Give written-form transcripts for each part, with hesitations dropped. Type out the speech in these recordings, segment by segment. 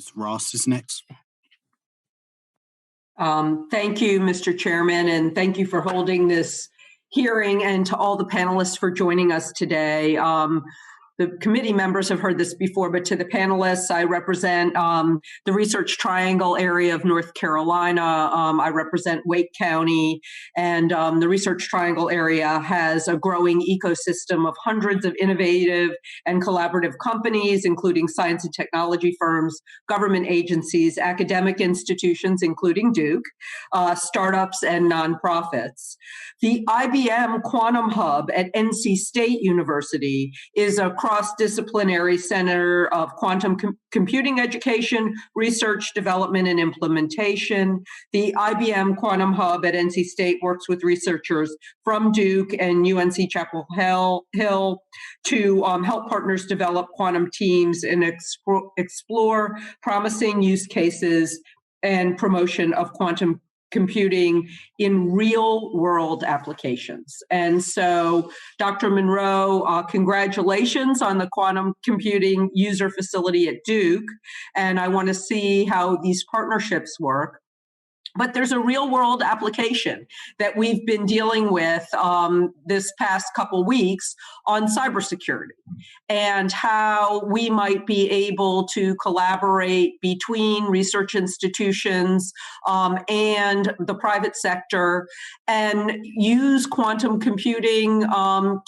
Ms. Ross is next. Thank you, Mr. Chairman, and thank you for holding this hearing, and to all the panelists for joining us today. The committee members have heard this before, but to the panelists, I represent the Research Triangle area of North Carolina. I represent Wake County, and the Research Triangle area has a growing ecosystem of hundreds of innovative and collaborative companies, including science and technology firms, government agencies, academic institutions, including Duke, startups, and nonprofits. The IBM Quantum Hub at NC State University is a cross-disciplinary center of quantum computing education, research, development, and implementation. The IBM Quantum Hub at NC State works with researchers from Duke and UNC Chapel Hill to help partners develop quantum teams and explore promising use cases and promotion of quantum computing in real world applications. And so, Dr. Monroe, congratulations on the quantum computing user facility at Duke. And I want to see how these partnerships work. But there's a real world application that we've been dealing with this past couple weeks on cybersecurity and how we might be able to collaborate between research institutions and the private sector and use quantum computing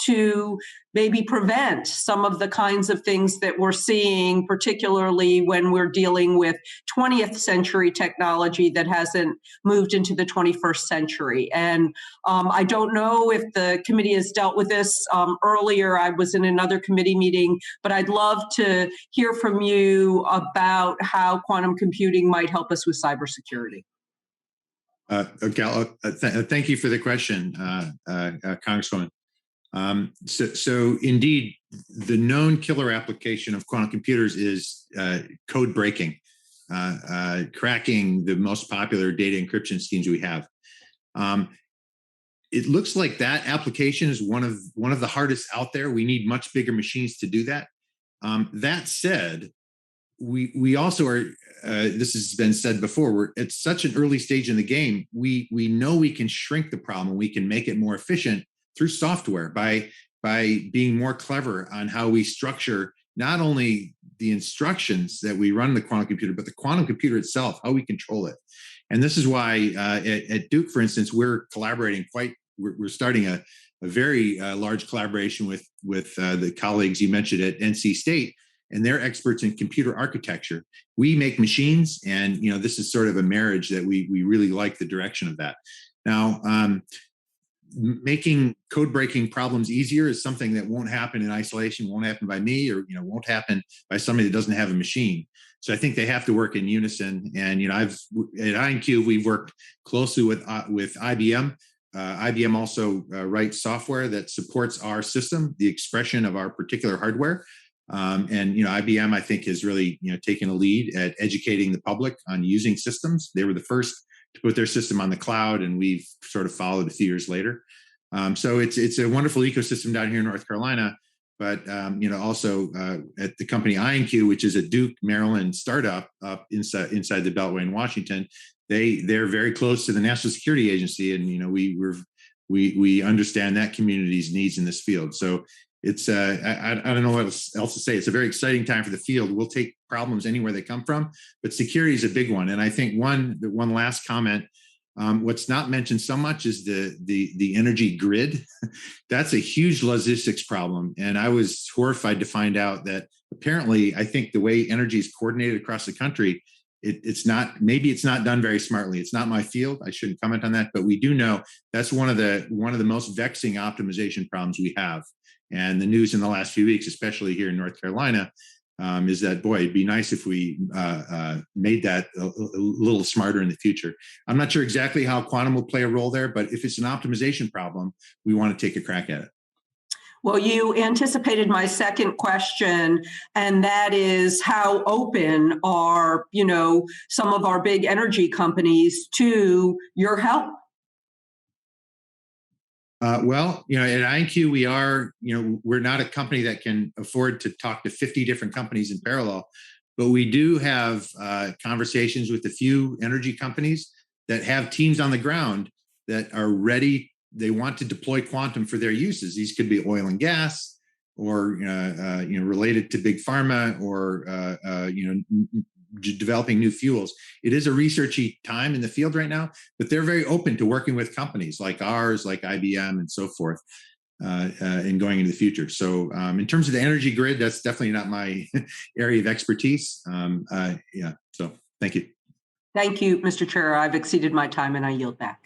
to maybe prevent some of the kinds of things that we're seeing, particularly when we're dealing with 20th century technology that hasn't moved into the 21st century. And I don't know if the committee has dealt with this earlier. I was in another committee meeting, but I'd love to hear from you about how quantum computing might help us with cybersecurity. Thank you for the question, Congresswoman. So indeed, the known killer application of quantum computers is code breaking, cracking the most popular data encryption schemes we have. It looks like that application is one of the hardest out there. We need much bigger machines to do that. That said, we also are. This has been said before. We're at such an early stage in the game. We know we can shrink the problem. We can make it more efficient through software by being more clever on how we structure not only the instructions that we run the quantum computer, but the quantum computer itself, how we control it. And this is why at Duke, for instance, we're collaborating we're starting a very large collaboration with the colleagues you mentioned at NC State, and they're experts in computer architecture. We make machines, and this is sort of a marriage that we really like the direction of that. Now, making code breaking problems easier is something that won't happen in isolation, won't happen by me, or won't happen by somebody that doesn't have a machine. So I think they have to work in unison. And at INQ we've worked closely with IBM. IBM also writes software that supports our system, the expression of our particular hardware. And IBM, I think, has really taken a lead at educating the public on using systems. They were the first to put their system on the cloud, and we've sort of followed a few years later. So it's a wonderful ecosystem down here in North Carolina, but also at the company INQ, which is a Duke, Maryland startup up inside the Beltway in Washington. They're very close to the National Security Agency, and we understand that community's needs in this field. So it's I don't know what else to say. It's a very exciting time for the field. We'll take problems anywhere they come from, but security is a big one. And I think one last comment. What's not mentioned so much is the energy grid. That's a huge logistics problem. And I was horrified to find out that apparently, I think the way energy is coordinated across the country, it's not done very smartly. It's not my field. I shouldn't comment on that, but we do know that's one of the most vexing optimization problems we have. And the news in the last few weeks, especially here in North Carolina, is that, boy, it'd be nice if we made that a little smarter in the future. I'm not sure exactly how quantum will play a role there, but if it's an optimization problem, we want to take a crack at it. Well, you anticipated my second question, and that is how open are, some of our big energy companies to your help? Well, at INQ, we are, we're not a company that can afford to talk to 50 different companies in parallel. but we do have conversations with a few energy companies that have teams on the ground that are ready. They want to deploy quantum for their uses. These could be oil and gas, or related to big pharma, or developing new fuels. It is a researchy time in the field right now, but they're very open to working with companies like ours, like IBM, and so forth, and going into the future. So, in terms of the energy grid, that's definitely not my area of expertise. So thank you. Thank you, Mr. Chair. I've exceeded my time and I yield back.